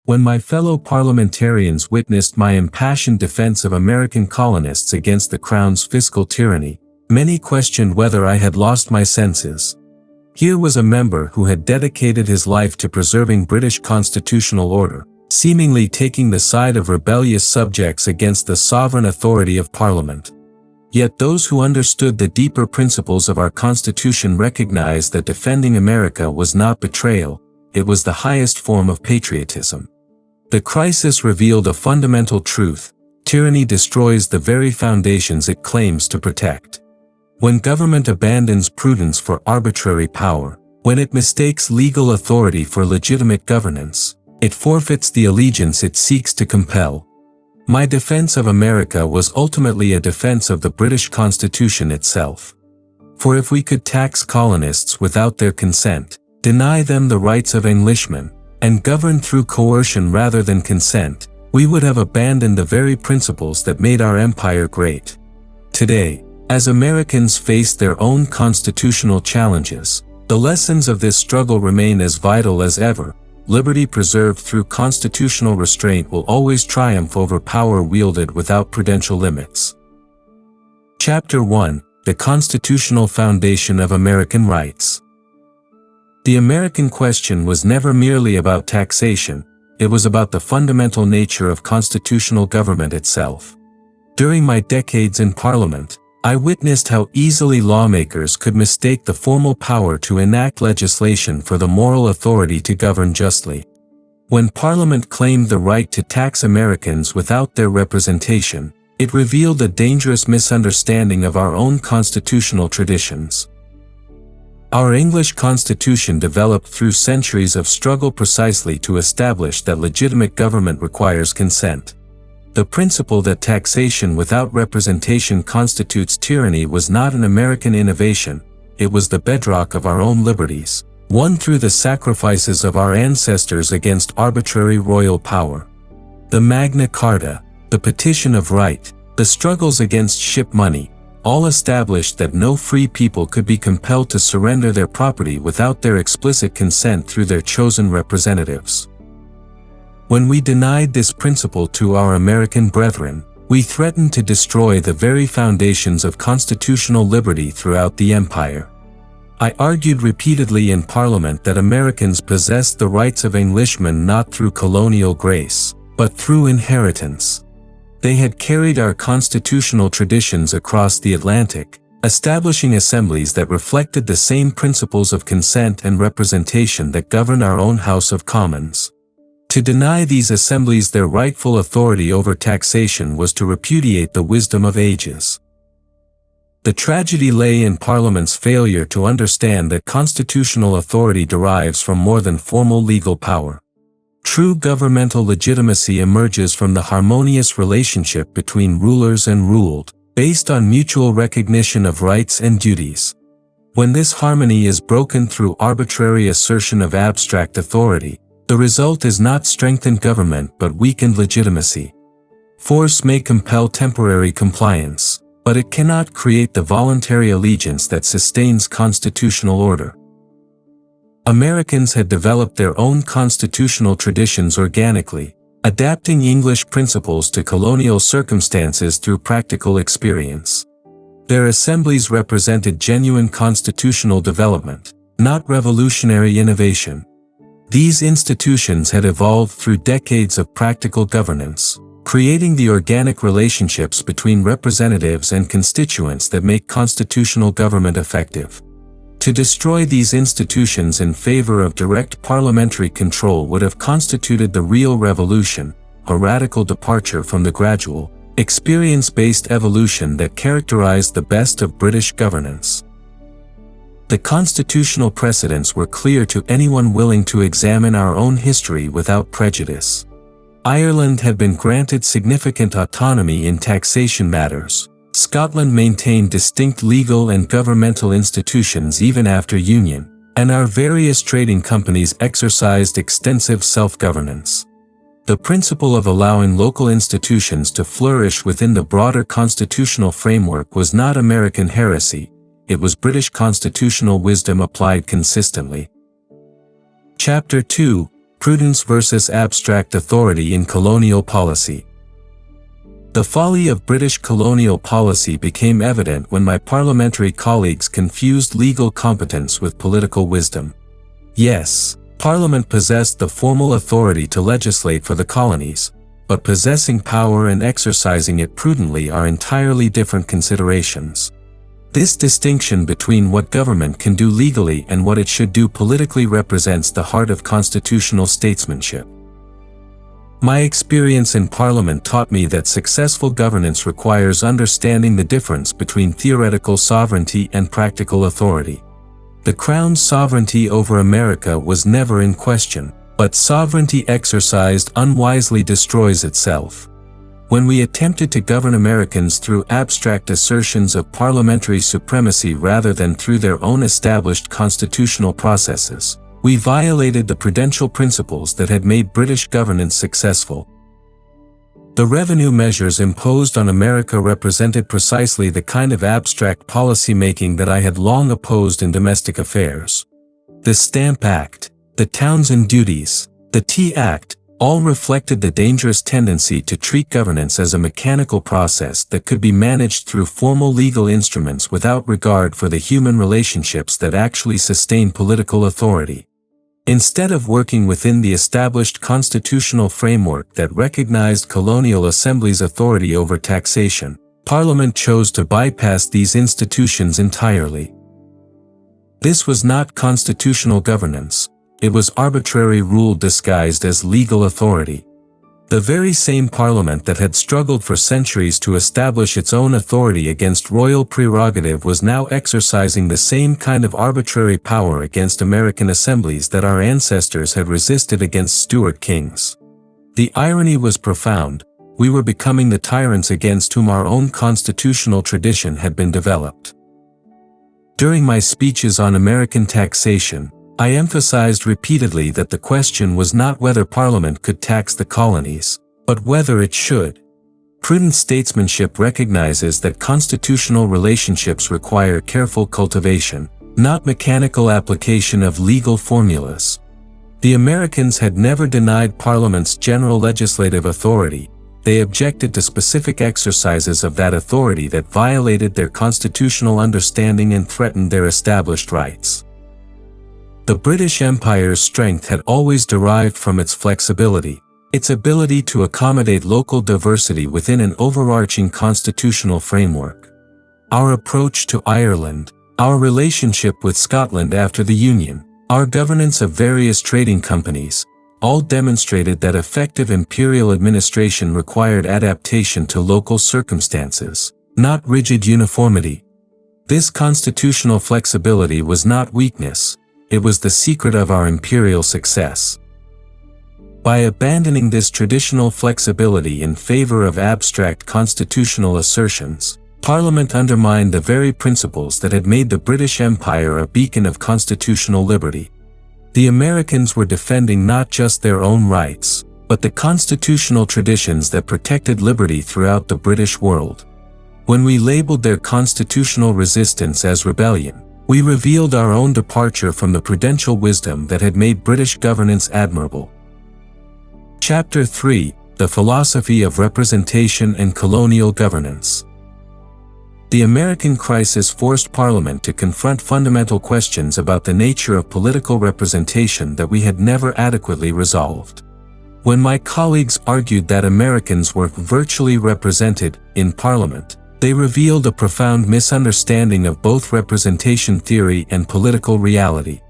When my fellow parliamentarians witnessed my impassioned defense of American colonists against the Crown's fiscal tyranny, many questioned whether I had lost my senses. Here was a member who had dedicated his life to preserving British constitutional order, seemingly taking the side of rebellious subjects against the sovereign authority of Parliament. Yet those who understood the deeper principles of our Constitution recognized that defending America was not betrayal, it was the highest form of patriotism. The crisis revealed a fundamental truth: tyranny destroys the very foundations it claims to protect. When government abandons prudence for arbitrary power, when it mistakes legal authority for legitimate governance, it forfeits the allegiance it seeks to compel. My defense of America was ultimately a defense of the British Constitution itself. For if we could tax colonists without their consent, deny them the rights of Englishmen, and govern through coercion rather than consent, we would have abandoned the very principles that made our empire great. Today, as Americans face their own constitutional challenges, the lessons of this struggle remain as vital as ever. Liberty preserved through constitutional restraint will always triumph over power wielded without prudential limits. Chapter 1: The Constitutional Foundation of American Rights. The American question was never merely about taxation, it was about the fundamental nature of constitutional government itself. During my decades in Parliament, I witnessed how easily lawmakers could mistake the formal power to enact legislation for the moral authority to govern justly. When Parliament claimed the right to tax Americans without their representation, it revealed a dangerous misunderstanding of our own constitutional traditions. Our English Constitution developed through centuries of struggle precisely to establish that legitimate government requires consent. The principle that taxation without representation constitutes tyranny was not an American innovation, it was the bedrock of our own liberties, won through the sacrifices of our ancestors against arbitrary royal power. The Magna Carta, the Petition of Right, the struggles against ship money, all established that no free people could be compelled to surrender their property without their explicit consent through their chosen representatives. When we denied this principle to our American brethren, we threatened to destroy the very foundations of constitutional liberty throughout the empire. I argued repeatedly in Parliament that Americans possessed the rights of Englishmen not through colonial grace, but through inheritance. They had carried our constitutional traditions across the Atlantic, establishing assemblies that reflected the same principles of consent and representation that govern our own House of Commons. To deny these assemblies their rightful authority over taxation was to repudiate the wisdom of ages. The tragedy lay in Parliament's failure to understand that constitutional authority derives from more than formal legal power. True governmental legitimacy emerges from the harmonious relationship between rulers and ruled, based on mutual recognition of rights and duties. When this harmony is broken through arbitrary assertion of abstract authority, the result is not strengthened government but weakened legitimacy. Force may compel temporary compliance, but it cannot create the voluntary allegiance that sustains constitutional order. Americans had developed their own constitutional traditions organically, adapting English principles to colonial circumstances through practical experience. Their assemblies represented genuine constitutional development, not revolutionary innovation. These institutions had evolved through decades of practical governance, creating the organic relationships between representatives and constituents that make constitutional government effective. To destroy these institutions in favor of direct parliamentary control would have constituted the real revolution, a radical departure from the gradual, experience-based evolution that characterized the best of British governance. The constitutional precedents were clear to anyone willing to examine our own history without prejudice. Ireland had been granted significant autonomy in taxation matters. Scotland maintained distinct legal and governmental institutions even after union, and our various trading companies exercised extensive self-governance. The principle of allowing local institutions to flourish within the broader constitutional framework was not American heresy, it was British constitutional wisdom applied consistently. Chapter 2: Prudence versus abstract authority in colonial policy. The folly of British colonial policy became evident when my parliamentary colleagues confused legal competence with political wisdom. Yes, Parliament possessed the formal authority to legislate for the colonies, but possessing power and exercising it prudently are entirely different considerations. This distinction between what government can do legally and what it should do politically represents the heart of constitutional statesmanship. My experience in Parliament taught me that successful governance requires understanding the difference between theoretical sovereignty and practical authority. The Crown's sovereignty over America was never in question, but sovereignty exercised unwisely destroys itself. When we attempted to govern Americans through abstract assertions of parliamentary supremacy rather than through their own established constitutional processes, we violated the prudential principles that had made British governance successful. The revenue measures imposed on America represented precisely the kind of abstract policy-making that I had long opposed in domestic affairs. The Stamp Act, the Townshend Duties, the Tea Act, all reflected the dangerous tendency to treat governance as a mechanical process that could be managed through formal legal instruments without regard for the human relationships that actually sustain political authority. Instead of working within the established constitutional framework that recognized colonial assemblies' authority over taxation, Parliament chose to bypass these institutions entirely. This was not constitutional governance. It was arbitrary rule disguised as legal authority. The very same Parliament that had struggled for centuries to establish its own authority against royal prerogative was now exercising the same kind of arbitrary power against American assemblies that our ancestors had resisted against Stuart kings. The irony was profound. We were becoming the tyrants against whom our own constitutional tradition had been developed. During my speeches on American taxation, I emphasized repeatedly that the question was not whether Parliament could tax the colonies, but whether it should. Prudent statesmanship recognizes that constitutional relationships require careful cultivation, not mechanical application of legal formulas. The Americans had never denied Parliament's general legislative authority. They objected to specific exercises of that authority that violated their constitutional understanding and threatened their established rights. The British Empire's strength had always derived from its flexibility, its ability to accommodate local diversity within an overarching constitutional framework. Our approach to Ireland, our relationship with Scotland after the Union, our governance of various trading companies, all demonstrated that effective imperial administration required adaptation to local circumstances, not rigid uniformity. This constitutional flexibility was not weakness. It was the secret of our imperial success. By abandoning this traditional flexibility in favor of abstract constitutional assertions, Parliament undermined the very principles that had made the British Empire a beacon of constitutional liberty. The Americans were defending not just their own rights, but the constitutional traditions that protected liberty throughout the British world. When we labeled their constitutional resistance as rebellion, we revealed our own departure from the prudential wisdom that had made British governance admirable. Chapter 3: The Philosophy of Representation and Colonial Governance. The American crisis forced Parliament to confront fundamental questions about the nature of political representation that we had never adequately resolved. When my colleagues argued that Americans were virtually represented in Parliament, they revealed a profound misunderstanding of both representation theory and political reality.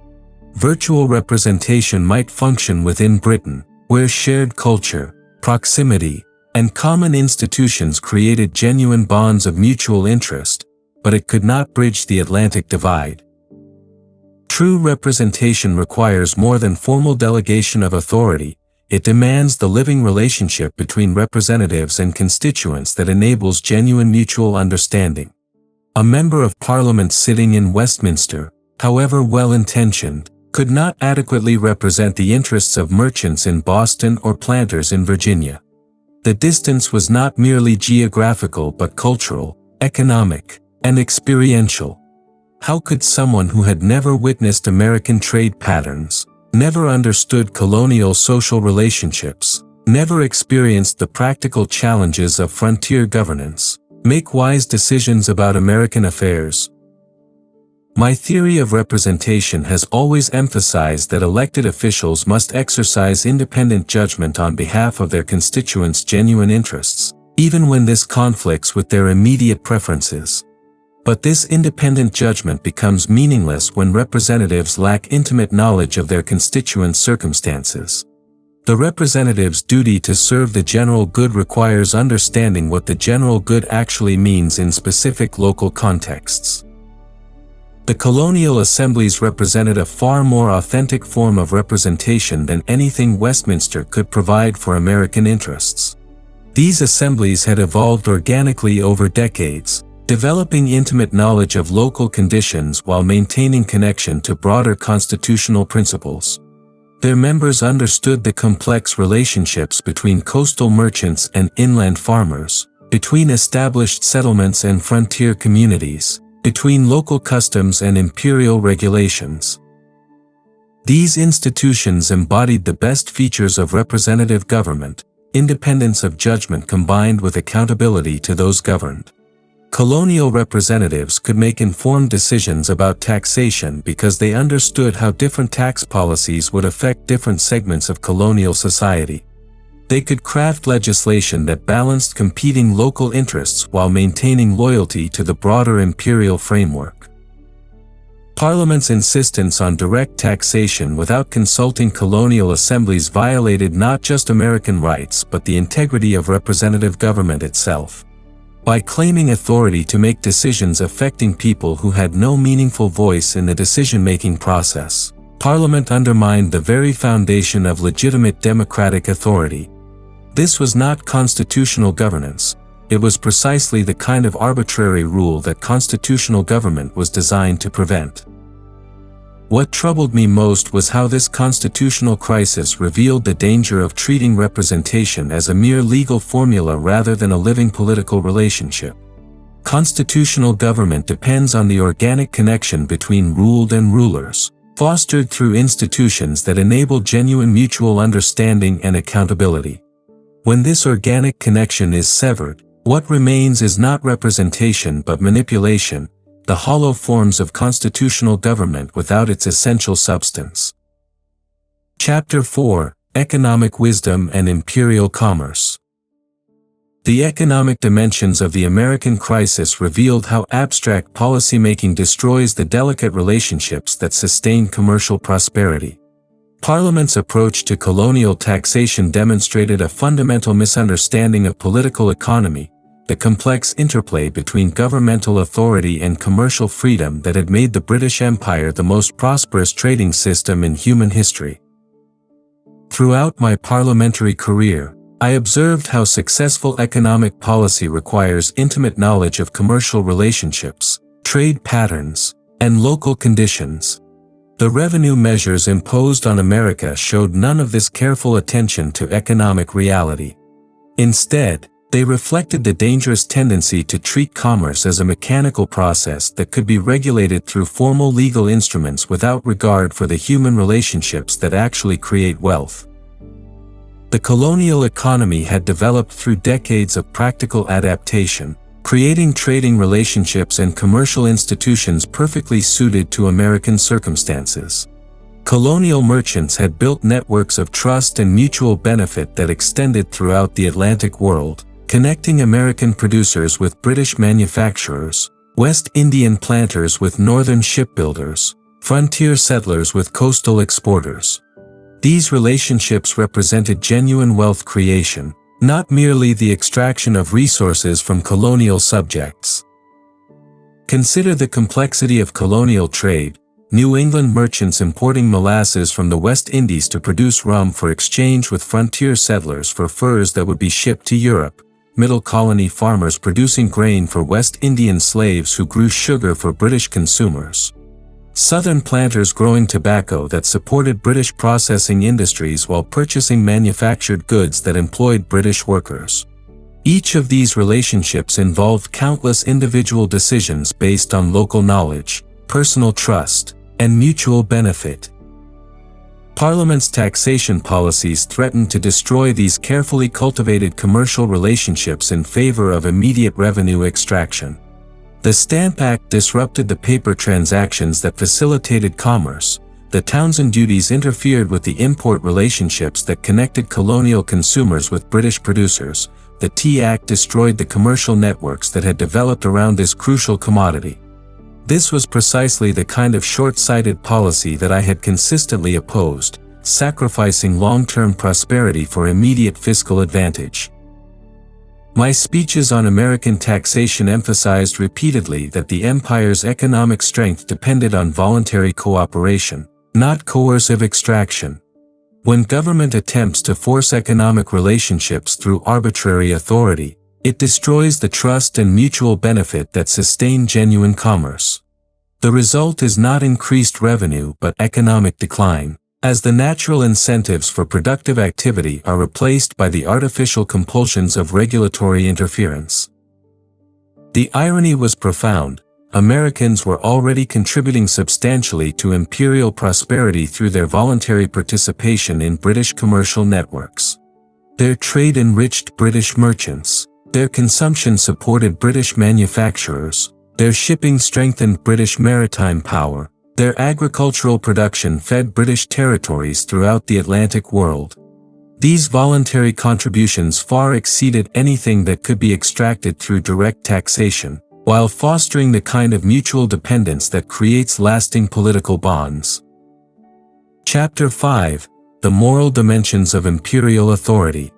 Virtual representation might function within Britain, where shared culture, proximity, and common institutions created genuine bonds of mutual interest, but it could not bridge the Atlantic divide. True representation requires more than formal delegation of authority. It demands the living relationship between representatives and constituents that enables genuine mutual understanding. A member of Parliament sitting in Westminster, however well-intentioned, could not adequately represent the interests of merchants in Boston or planters in Virginia. The distance was not merely geographical but cultural, economic, and experiential. How could someone who had never witnessed American trade patterns, never understood colonial social relationships, never experienced the practical challenges of frontier governance, make wise decisions about American affairs. My theory of representation has always emphasized that elected officials must exercise independent judgment on behalf of their constituents' genuine interests, even when this conflicts with their immediate preferences. But this independent judgment becomes meaningless when representatives lack intimate knowledge of their constituents' circumstances. The representative's duty to serve the general good requires understanding what the general good actually means in specific local contexts. The colonial assemblies represented a far more authentic form of representation than anything Westminster could provide for American interests. These assemblies had evolved organically over decades, developing intimate knowledge of local conditions while maintaining connection to broader constitutional principles. Their members understood the complex relationships between coastal merchants and inland farmers, between established settlements and frontier communities, between local customs and imperial regulations. These institutions embodied the best features of representative government, independence of judgment combined with accountability to those governed. Colonial representatives could make informed decisions about taxation because they understood how different tax policies would affect different segments of colonial society. They could craft legislation that balanced competing local interests while maintaining loyalty to the broader imperial framework. Parliament's insistence on direct taxation without consulting colonial assemblies violated not just American rights but the integrity of representative government itself. By claiming authority to make decisions affecting people who had no meaningful voice in the decision-making process, Parliament undermined the very foundation of legitimate democratic authority. This was not constitutional governance. It was precisely the kind of arbitrary rule that constitutional government was designed to prevent. What troubled me most was how this constitutional crisis revealed the danger of treating representation as a mere legal formula rather than a living political relationship. Constitutional government depends on the organic connection between ruled and rulers, fostered through institutions that enable genuine mutual understanding and accountability. When this organic connection is severed, what remains is not representation but manipulation, the hollow forms of constitutional government without its essential substance. Chapter 4: Economic Wisdom and Imperial Commerce. The economic dimensions of the American crisis revealed how abstract policymaking destroys the delicate relationships that sustain commercial prosperity. Parliament's approach to colonial taxation demonstrated a fundamental misunderstanding of political economy, the complex interplay between governmental authority and commercial freedom that had made the British Empire the most prosperous trading system in human history. Throughout my parliamentary career, I observed how successful economic policy requires intimate knowledge of commercial relationships, trade patterns, and local conditions. The revenue measures imposed on America showed none of this careful attention to economic reality. Instead, they reflected the dangerous tendency to treat commerce as a mechanical process that could be regulated through formal legal instruments without regard for the human relationships that actually create wealth. The colonial economy had developed through decades of practical adaptation, creating trading relationships and commercial institutions perfectly suited to American circumstances. Colonial merchants had built networks of trust and mutual benefit that extended throughout the Atlantic world, connecting American producers with British manufacturers, West Indian planters with northern shipbuilders, frontier settlers with coastal exporters. These relationships represented genuine wealth creation, not merely the extraction of resources from colonial subjects. Consider the complexity of colonial trade. New England merchants importing molasses from the West Indies to produce rum for exchange with frontier settlers for furs that would be shipped to Europe, middle colony farmers producing grain for West Indian slaves who grew sugar for British consumers. Southern planters growing tobacco that supported British processing industries while purchasing manufactured goods that employed British workers. Each of these relationships involved countless individual decisions based on local knowledge, personal trust, and mutual benefit. Parliament's taxation policies threatened to destroy these carefully cultivated commercial relationships in favor of immediate revenue extraction. The Stamp Act disrupted the paper transactions that facilitated commerce. The Townshend duties interfered with the import relationships that connected colonial consumers with British producers. The Tea Act destroyed the commercial networks that had developed around this crucial commodity. This was precisely the kind of short-sighted policy that I had consistently opposed, sacrificing long-term prosperity for immediate fiscal advantage. My speeches on American taxation emphasized repeatedly that the empire's economic strength depended on voluntary cooperation, not coercive extraction. When government attempts to force economic relationships through arbitrary authority, it destroys the trust and mutual benefit that sustain genuine commerce. The result is not increased revenue but economic decline, as the natural incentives for productive activity are replaced by the artificial compulsions of regulatory interference. The irony was profound. Americans were already contributing substantially to imperial prosperity through their voluntary participation in British commercial networks. Their trade enriched British merchants. Their consumption supported British manufacturers. Their shipping strengthened British maritime power. Their agricultural production fed British territories throughout the Atlantic world. These voluntary contributions far exceeded anything that could be extracted through direct taxation, while fostering the kind of mutual dependence that creates lasting political bonds. Chapter 5: The Moral Dimensions of Imperial Authority.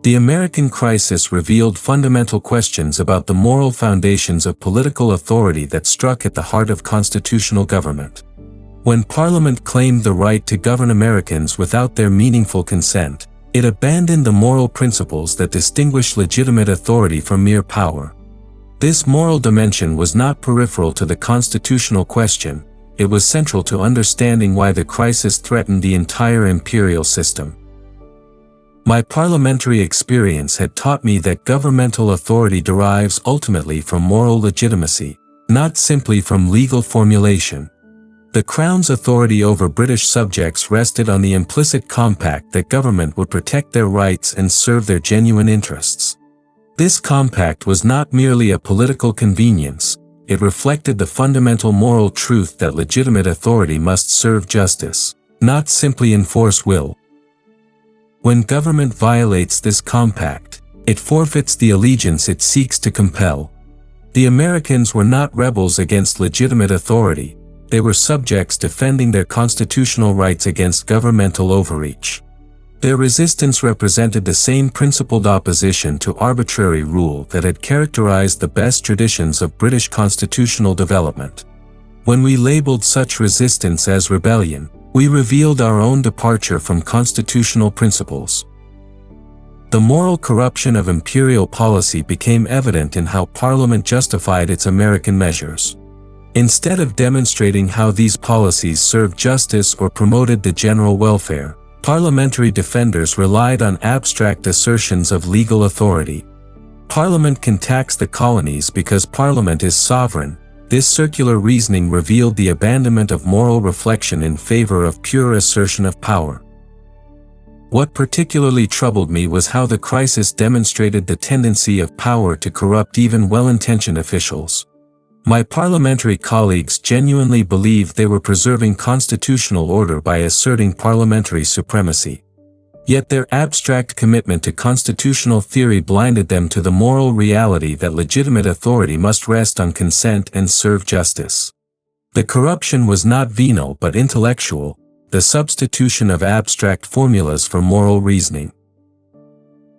The American crisis revealed fundamental questions about the moral foundations of political authority that struck at the heart of constitutional government. When Parliament claimed the right to govern Americans without their meaningful consent, it abandoned the moral principles that distinguish legitimate authority from mere power. This moral dimension was not peripheral to the constitutional question, it was central to understanding why the crisis threatened the entire imperial system. My parliamentary experience had taught me that governmental authority derives ultimately from moral legitimacy, not simply from legal formulation. The Crown's authority over British subjects rested on the implicit compact that government would protect their rights and serve their genuine interests. This compact was not merely a political convenience, it reflected the fundamental moral truth that legitimate authority must serve justice, not simply enforce will. When government violates this compact, it forfeits the allegiance it seeks to compel. The Americans were not rebels against legitimate authority, they were subjects defending their constitutional rights against governmental overreach. Their resistance represented the same principled opposition to arbitrary rule that had characterized the best traditions of British constitutional development. When we labeled such resistance as rebellion, we revealed our own departure from constitutional principles. The moral corruption of imperial policy became evident in how Parliament justified its American measures. Instead of demonstrating how these policies served justice or promoted the general welfare, parliamentary defenders relied on abstract assertions of legal authority. Parliament can tax the colonies because Parliament is sovereign. This circular reasoning revealed the abandonment of moral reflection in favor of pure assertion of power. What particularly troubled me was how the crisis demonstrated the tendency of power to corrupt even well-intentioned officials. My parliamentary colleagues genuinely believed they were preserving constitutional order by asserting parliamentary supremacy. Yet their abstract commitment to constitutional theory blinded them to the moral reality that legitimate authority must rest on consent and serve justice. The corruption was not venal but intellectual, the substitution of abstract formulas for moral reasoning.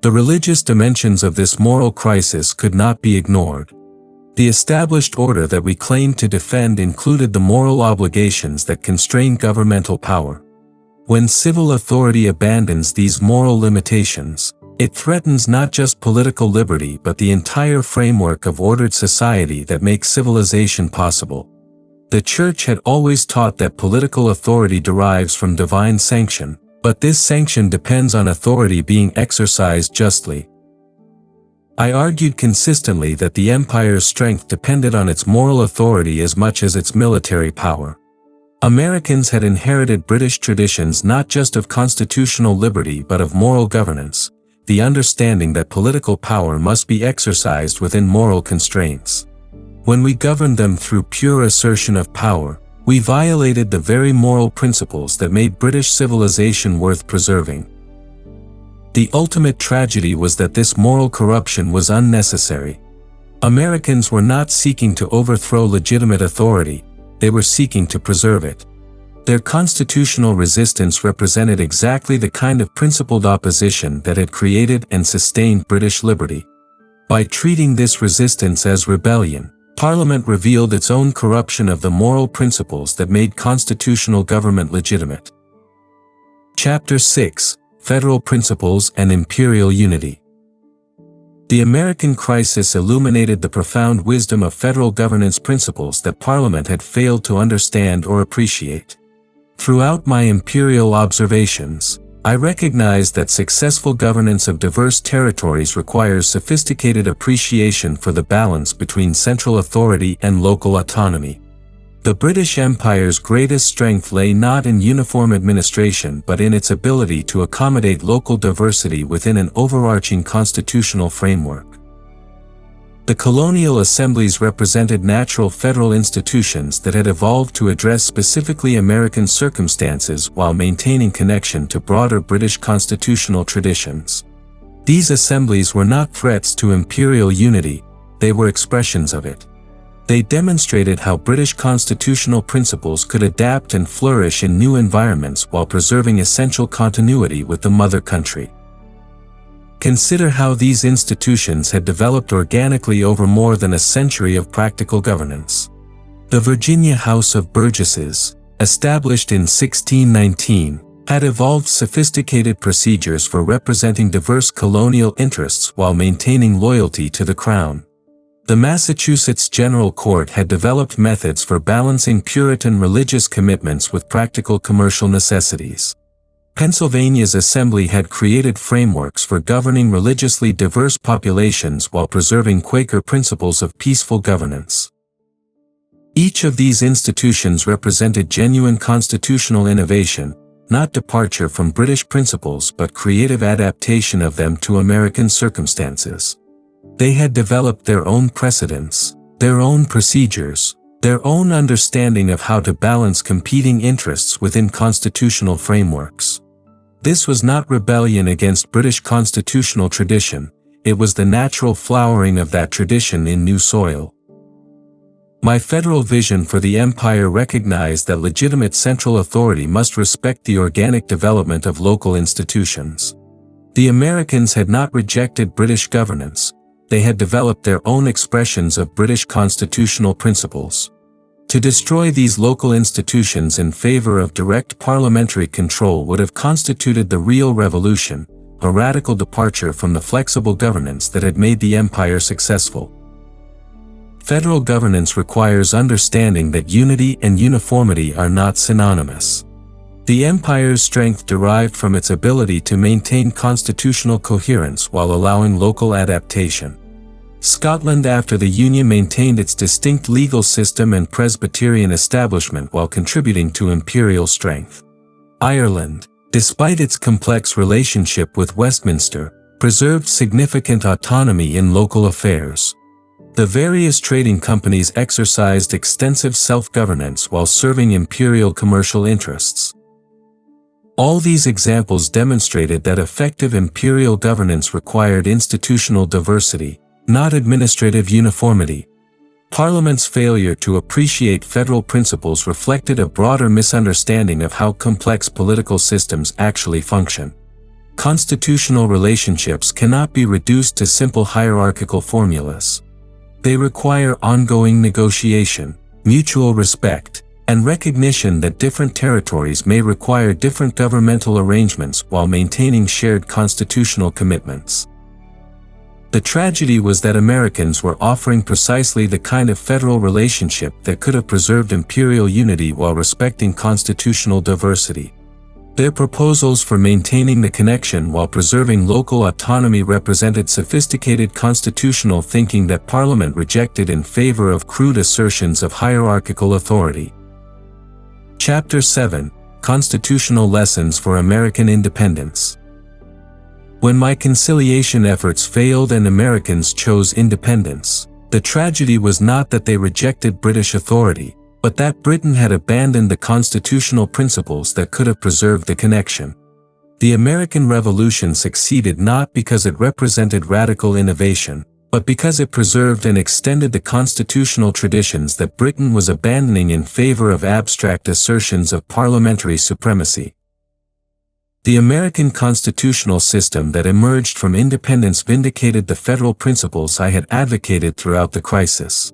The religious dimensions of this moral crisis could not be ignored. The established order that we claimed to defend included the moral obligations that constrain governmental power. When civil authority abandons these moral limitations, it threatens not just political liberty but the entire framework of ordered society that makes civilization possible. The Church had always taught that political authority derives from divine sanction, but this sanction depends on authority being exercised justly. I argued consistently that the empire's strength depended on its moral authority as much as its military power. Americans had inherited British traditions not just of constitutional liberty but of moral governance, the understanding that political power must be exercised within moral constraints. When we governed them through pure assertion of power, we violated the very moral principles that made British civilization worth preserving. The ultimate tragedy was that this moral corruption was unnecessary. Americans were not seeking to overthrow legitimate authority, they were seeking to preserve it. Their constitutional resistance represented exactly the kind of principled opposition that had created and sustained British liberty. By treating this resistance as rebellion, Parliament revealed its own corruption of the moral principles that made constitutional government legitimate. Chapter 6: Federal Principles and Imperial Unity. The American crisis illuminated the profound wisdom of federal governance principles that Parliament had failed to understand or appreciate. Throughout my imperial observations, I recognized that successful governance of diverse territories requires sophisticated appreciation for the balance between central authority and local autonomy. The British Empire's greatest strength lay not in uniform administration but in its ability to accommodate local diversity within an overarching constitutional framework. The colonial assemblies represented natural federal institutions that had evolved to address specifically American circumstances while maintaining connection to broader British constitutional traditions. These assemblies were not threats to imperial unity, they were expressions of it. They demonstrated how British constitutional principles could adapt and flourish in new environments while preserving essential continuity with the mother country. Consider how these institutions had developed organically over more than a century of practical governance. The Virginia House of Burgesses, established in 1619, had evolved sophisticated procedures for representing diverse colonial interests while maintaining loyalty to the Crown. The Massachusetts General Court had developed methods for balancing Puritan religious commitments with practical commercial necessities. Pennsylvania's Assembly had created frameworks for governing religiously diverse populations while preserving Quaker principles of peaceful governance. Each of these institutions represented genuine constitutional innovation, not departure from British principles but creative adaptation of them to American circumstances. They had developed their own precedents, their own procedures, their own understanding of how to balance competing interests within constitutional frameworks. This was not rebellion against British constitutional tradition, it was the natural flowering of that tradition in new soil. My federal vision for the empire recognized that legitimate central authority must respect the organic development of local institutions. The Americans had not rejected British governance, they had developed their own expressions of British constitutional principles. To destroy these local institutions in favor of direct parliamentary control would have constituted the real revolution, a radical departure from the flexible governance that had made the empire successful. Federal governance requires understanding that unity and uniformity are not synonymous. The empire's strength derived from its ability to maintain constitutional coherence while allowing local adaptation. Scotland after the Union maintained its distinct legal system and Presbyterian establishment while contributing to imperial strength. Ireland, despite its complex relationship with Westminster, preserved significant autonomy in local affairs. The various trading companies exercised extensive self-governance while serving imperial commercial interests. All these examples demonstrated that effective imperial governance required institutional diversity, not administrative uniformity. Parliament's failure to appreciate federal principles reflected a broader misunderstanding of how complex political systems actually function. Constitutional relationships cannot be reduced to simple hierarchical formulas. They require ongoing negotiation, mutual respect, and recognition that different territories may require different governmental arrangements while maintaining shared constitutional commitments. The tragedy was that Americans were offering precisely the kind of federal relationship that could have preserved imperial unity while respecting constitutional diversity. Their proposals for maintaining the connection while preserving local autonomy represented sophisticated constitutional thinking that Parliament rejected in favor of crude assertions of hierarchical authority. Chapter 7, Constitutional Lessons for American Independence. When my conciliation efforts failed and Americans chose independence, the tragedy was not that they rejected British authority, but that Britain had abandoned the constitutional principles that could have preserved the connection. The American Revolution succeeded not because it represented radical innovation, but because it preserved and extended the constitutional traditions that Britain was abandoning in favor of abstract assertions of parliamentary supremacy. The American constitutional system that emerged from independence vindicated the federal principles I had advocated throughout the crisis.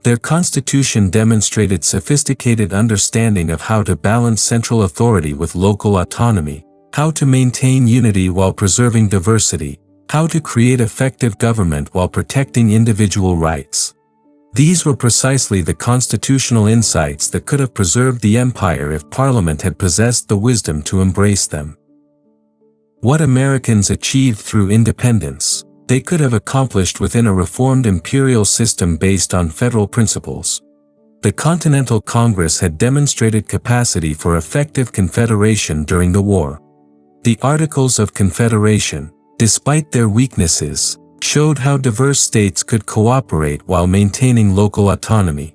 Their constitution demonstrated sophisticated understanding of how to balance central authority with local autonomy, how to maintain unity while preserving diversity, how to create effective government while protecting individual rights. These were precisely the constitutional insights that could have preserved the empire if Parliament had possessed the wisdom to embrace them. What Americans achieved through independence, they could have accomplished within a reformed imperial system based on federal principles. The Continental Congress had demonstrated capacity for effective confederation during the war. The Articles of Confederation, despite their weaknesses, showed how diverse states could cooperate while maintaining local autonomy.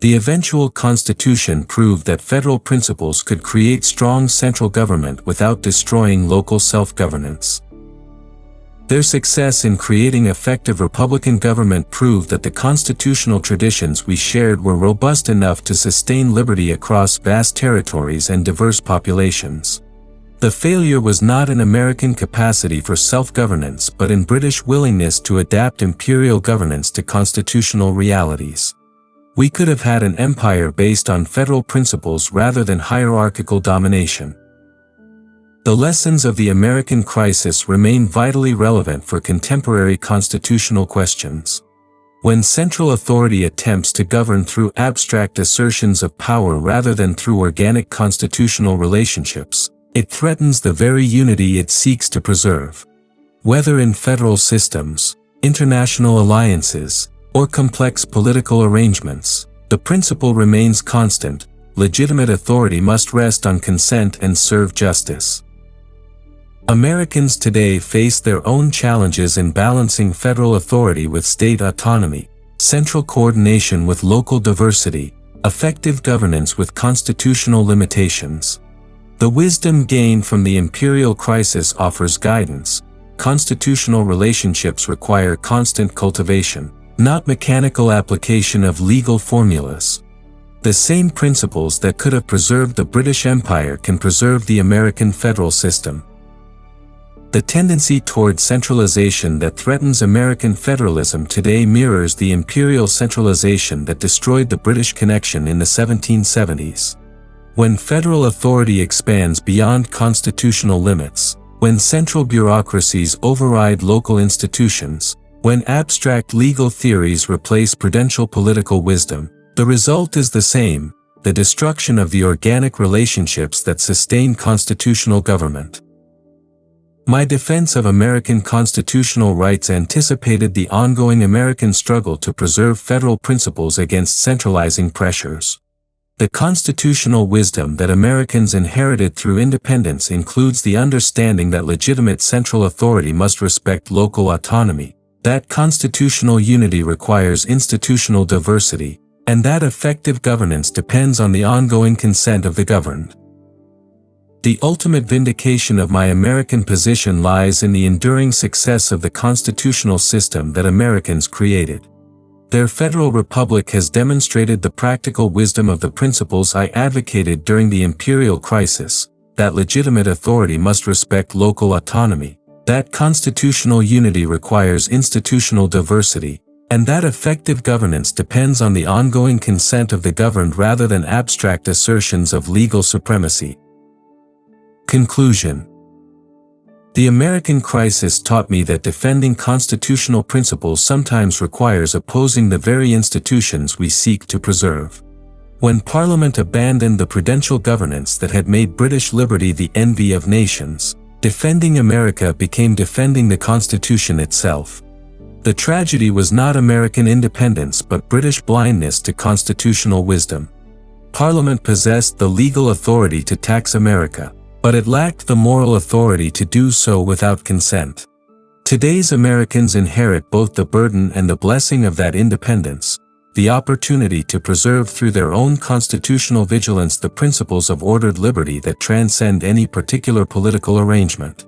The eventual Constitution proved that federal principles could create strong central government without destroying local self-governance. Their success in creating effective Republican government proved that the constitutional traditions we shared were robust enough to sustain liberty across vast territories and diverse populations. The failure was not in American capacity for self-governance but in British willingness to adapt imperial governance to constitutional realities. We could have had an empire based on federal principles rather than hierarchical domination. The lessons of the American crisis remain vitally relevant for contemporary constitutional questions. When central authority attempts to govern through abstract assertions of power rather than through organic constitutional relationships, it threatens the very unity it seeks to preserve. Whether in federal systems, international alliances, or complex political arrangements, the principle remains constant: legitimate authority must rest on consent and serve justice. Americans today face their own challenges in balancing federal authority with state autonomy, central coordination with local diversity, effective governance with constitutional limitations. The wisdom gained from the imperial crisis offers guidance. Constitutional relationships require constant cultivation, not mechanical application of legal formulas. The same principles that could have preserved the British Empire can preserve the American federal system. The tendency toward centralization that threatens American federalism today mirrors the imperial centralization that destroyed the British connection in the 1770s. When federal authority expands beyond constitutional limits, when central bureaucracies override local institutions, when abstract legal theories replace prudential political wisdom, the result is the same: the destruction of the organic relationships that sustain constitutional government. My defense of American constitutional rights anticipated the ongoing American struggle to preserve federal principles against centralizing pressures. The constitutional wisdom that Americans inherited through independence includes the understanding that legitimate central authority must respect local autonomy, that constitutional unity requires institutional diversity, and that effective governance depends on the ongoing consent of the governed. The ultimate vindication of my American position lies in the enduring success of the constitutional system that Americans created. Their federal republic has demonstrated the practical wisdom of the principles I advocated during the imperial crisis: that legitimate authority must respect local autonomy, that constitutional unity requires institutional diversity, and that effective governance depends on the ongoing consent of the governed rather than abstract assertions of legal supremacy. Conclusion. The American crisis taught me that defending constitutional principles sometimes requires opposing the very institutions we seek to preserve. When Parliament abandoned the prudential governance that had made British liberty the envy of nations, defending America became defending the Constitution itself. The tragedy was not American independence but British blindness to constitutional wisdom. Parliament possessed the legal authority to tax America, but it lacked the moral authority to do so without consent. Today's Americans inherit both the burden and the blessing of that independence, the opportunity to preserve through their own constitutional vigilance the principles of ordered liberty that transcend any particular political arrangement.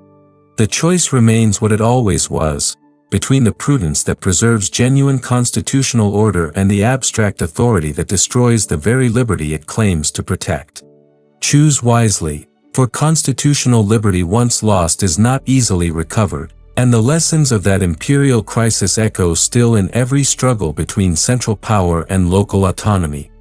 The choice remains what it always was, between the prudence that preserves genuine constitutional order and the abstract authority that destroys the very liberty it claims to protect. Choose wisely, for constitutional liberty once lost is not easily recovered, and the lessons of that imperial crisis echo still in every struggle between central power and local autonomy.